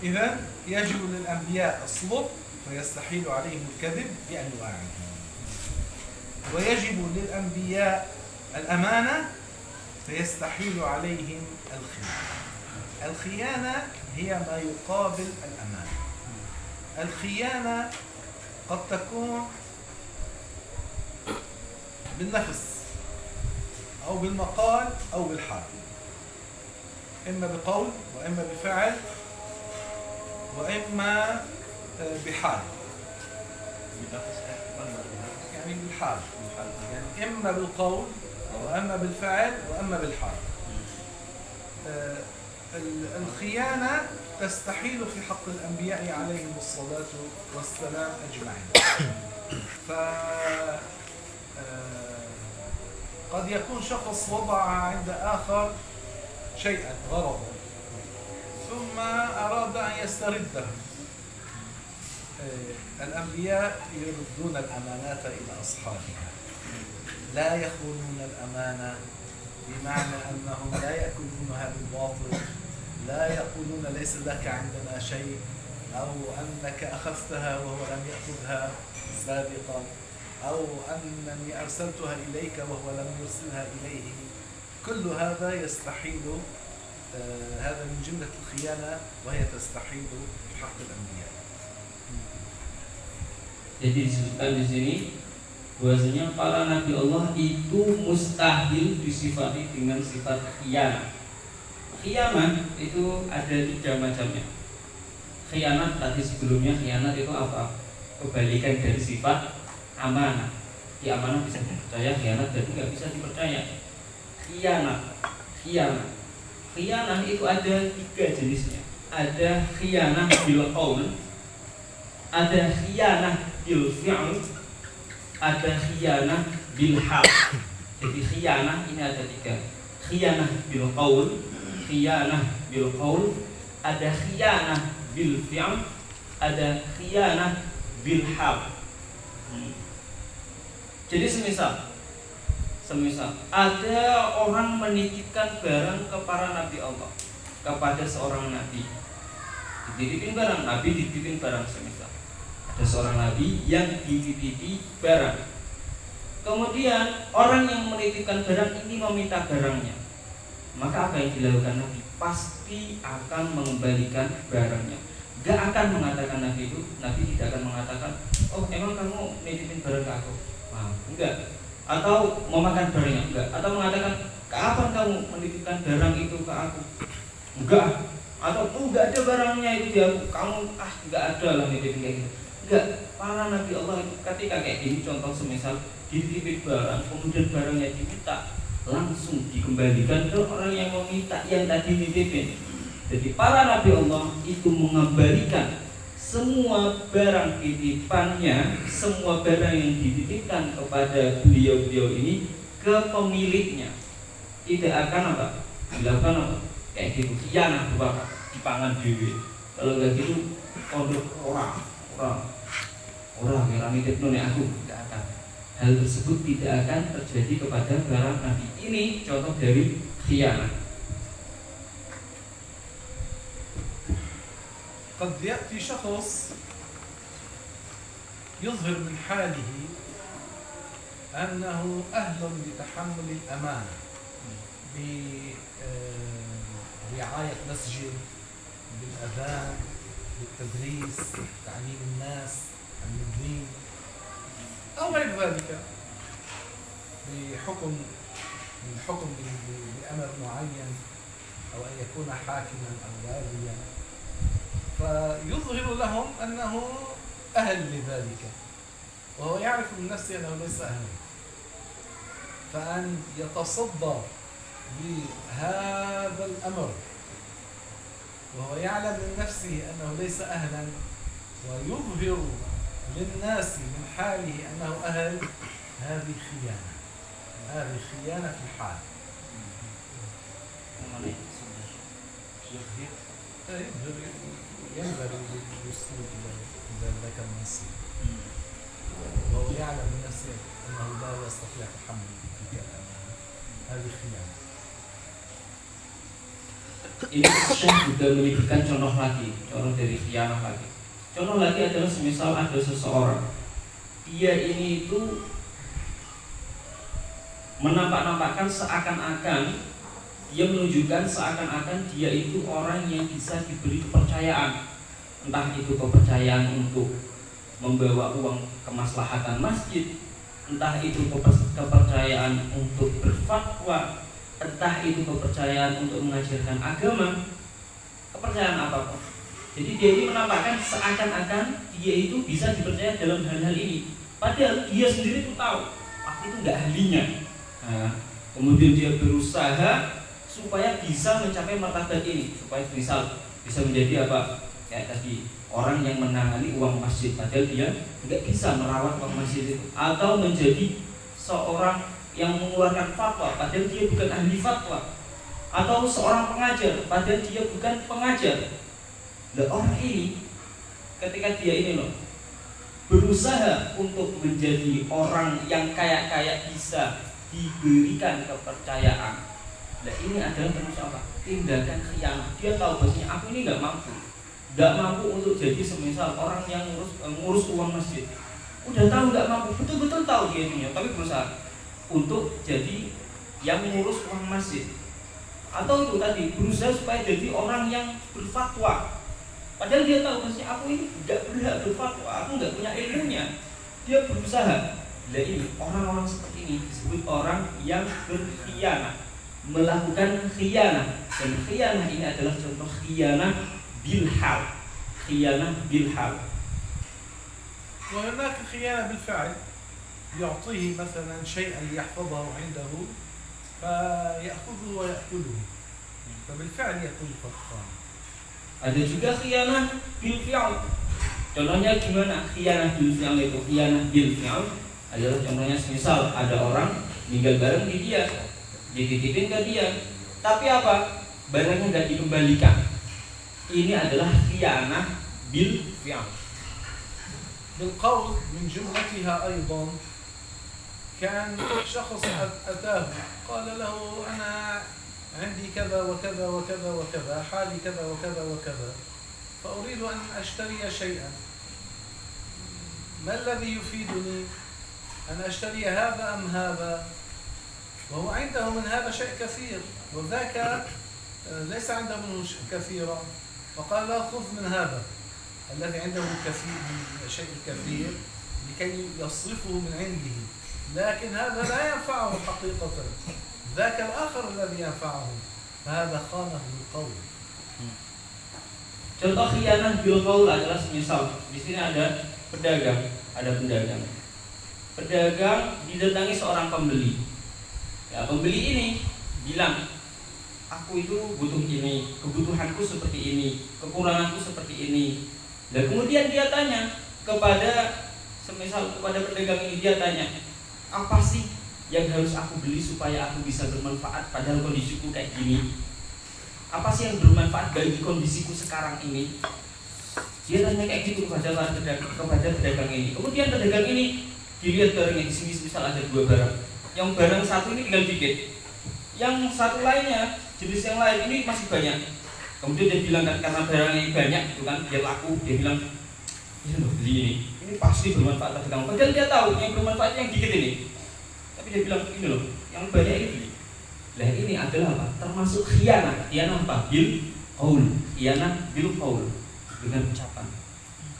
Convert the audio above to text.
إذا يجب للأنبياء الصدق فيستحيل عليهم الكذب بأنواعه، ويجب للأنبياء الأمانة فيستحيل عليهم الخيانة. الخيانة هي ما يقابل الأمانة. الخيانة قد تكون بالنفس أو بالمقال أو بالحال، إما بقول وإما بفعل وإما بحال، يعني بالحال، يعني إما بالقول وإما بالفعل وإما بالحال. الخيانة تستحيل في حق الأنبياء عليهم الصلاة والسلام أجمعين. قد يكون شخص وضع عند آخر شيئا غرضا ثم أراد أن يسترده. الأنبياء يردون الأمانات إلى أصحابها، لا يخونون الأمانة، بمعنى أنهم لا يأكلونها بالباطل، لا يقولون ليس لك عندنا شيء، أو أنك أخذتها وهو لم يأخذها سابقا، أو أنني أرسلتها إليك وهو لم يرسلها إليه. كل هذا يستحيل، هذا من جملة الخيانة وهي تستحيل في حق الأنبياء. Jadi disebutkan di sini bahwasanya para nabi Allah itu mustahil disifati dengan sifat khianat. Khianat itu ada 3 macamnya. Khianat tadi sebelumnya, khianat itu apa? Kebalikan dari sifat amanah. Di amanah bisa dipercaya, khianat jadi nggak bisa dipercaya. Khianat itu ada 3 jenisnya. Ada khianah bil qaul, ada khianah bil fi'l, ada khianah bil hal. Jadi khianah ini ada 3. Khianah bil qaul, ada khianah bil fi'l, ada khianah bil hal. Jadi semisal ada orang menitipkan barang kepada Nabi Allah, kepada seorang nabi. Dititipin barang, nabi dititipin barang semisal. Ada seorang nabi yang dititipi barang. Kemudian orang yang menitipkan barang ini meminta barangnya. Maka apa yang dilakukan nabi? Pasti akan mengembalikan barangnya. Gak akan mengatakan nabi itu, nabi tidak akan mengatakan, oh emang kamu nitipin barang ke aku? Nah, enggak. Atau memakan barangnya, enggak. Atau mengatakan, kapan kamu menitipkan barang itu ke aku? Enggak. Atau enggak ada barangnya itu di aku, kamu enggak ada lah nitipin kayak gitu. Enggak. Para nabi Allah itu ketika kayak gini, contoh semisal dititipin barang, kemudian barangnya diminta, langsung dikembalikan ke orang yang meminta yang tadi nitipin. Jadi para nabi Allah itu mengembalikan semua barang titipannya, semua barang yang dititipkan kepada beliau-beliau ini ke pemiliknya. Tidak akan apa? Dilakukan apa? Kayak gitu, khianah bapak dipangan dewe. Kalau kayak gitu, orang yang nitipno nek aku tidak akan. Hal tersebut tidak akan terjadi kepada barang nabi. Ini contoh dari khianah. قد يأتي شخص يظهر من حاله أنه أهل لتحمل الأمانة برعاية مسجد، بالأذان، بالتدريس، تعليم الناس عن الدين أو غير ذلك، بالحكم بأمر معين، أو أن يكون حاكما أو واليا، فيظهر لهم أنه أهل لذلك وهو يعرف من نفسه أنه ليس أهلا. فأن يتصدى لهذا الأمر وهو يعلم من نفسه أنه ليس أهلا ويظهر للناس من حاله أنه أهل، هذه خيانة، هذه خيانة في الحال. ينبغي للأسلوب إذا ذكر النصيب وهو يعلم من نفسه أنه لا يستطيع تحمل تلك الأمانة، هذه خيانة. Ini Syekh juga menyebutkan contoh lagi, contoh dari khianah lagi. Contoh lagi adalah semisal ada seseorang, dia ini itu menampak-nampakkan seakan-akan, dia menunjukkan seakan-akan dia itu orang yang bisa diberi kepercayaan. Entah itu kepercayaan untuk membawa uang kemaslahatan masjid, entah itu kepercayaan untuk berfatwa, entah itu kepercayaan untuk mengajarkan agama, kepercayaan apapun. Jadi dia ini menampakkan seakan-akan dia itu bisa dipercaya dalam hal-hal ini, padahal dia sendiri itu tahu itu nggak ahlinya. Nah, kemudian dia berusaha supaya bisa mencapai martabat ini, supaya bisa menjadi apa? Kayak tadi, orang yang menangani uang masjid, padahal dia nggak bisa merawat uang masjid itu, atau menjadi seorang yang mengeluarkan fatwa, padahal dia bukan ahli fatwa, atau seorang pengajar, padahal dia bukan pengajar. Nah, orang ini ketika dia ini loh berusaha untuk menjadi orang yang kayak bisa diberikan kepercayaan. Nah, ini adalah termasuk apa? Tindakan khianah. Dia tahu bahwasanya aku ini nggak mampu untuk jadi semisal orang yang ngurus uang masjid. Udah tahu nggak mampu, betul-betul tahu dia ini, tapi berusaha untuk jadi yang mengurus uang masjid. Atau itu tadi berusaha supaya jadi orang yang berfatwa. Padahal dia tahu bahwasanya aku ini nggak berhak berfatwa, aku nggak punya ilmunya. Dia berusaha. Nah, ini orang-orang seperti ini disebut orang yang berkhianat, melakukan khianah. Dan khianah ini adalah contoh khianah bilhal. Khianah bilhal. وهناك خيانة بالفعل، يعطيه مثلا شيئا ليحفظه عنده فيأخذه ويأكله، فبالفعل يكون خطأ. Ada juga khianah bil fi'al. Contohnya gimana? Khianah bil fi'al itu, khianah bil fi'al adalah contohnya semisal ada orang tinggal bareng di dia, dititipin ke dia, tapi apa? Barangnya nggak dikembalikan. Ini adalah khianah bil fi'al. بالقول من جملتها أيضا كان شخص أتاه قال له أنا عندي كذا وكذا وكذا وكذا، حالي كذا وكذا وكذا، فأريد أن أشتري شيئا، ما الذي يفيدني أن أشتري هذا أم هذا؟ وهو عنده من هذا شيء كثير وذاك ليس عنده منه كثيرا، فقال لا خذ من هذا الذي عنده كثير من شيء كثير لكي يصرفه من عنده، لكن هذا لا ينفعه حقيقة، ذاك الآخر الذي ينفعه، فهذا خانه بالقول. Contoh khianah bil qaul adalah semisal di sini ada pedagang, Pedagang didatangi seorang pembeli. Ya, pembeli ini bilang, aku itu butuh ini, kebutuhanku seperti ini, kekuranganku seperti ini. Dan kemudian dia tanya kepada pedagang ini, dia tanya, apa sih yang harus aku beli supaya aku bisa bermanfaat padahal kondisiku kayak gini? Apa sih yang bermanfaat bagi kondisiku sekarang ini? Dia tanya kayak gitu kepada pedagang ini. Kemudian pedagang ini dilihat barangnya di sini, misal ada 2 barang. Yang barang satu ini tinggal dikit, yang satu lainnya jenis yang lain ini masih banyak. Kemudian dia bilang kan karena barangnya ini banyak gitu kan, dia laku, dia bilang ini loh beli ini pasti bermanfaat bagi kamu. Padahal dia tahu yang bermanfaat yang dikit ini, tapi dia bilang ini loh yang banyak ini beli. Nah, ini adalah apa? Termasuk khianah. Khianah apa? Bil qaul. Khianah bil qaul, dengan ucapan.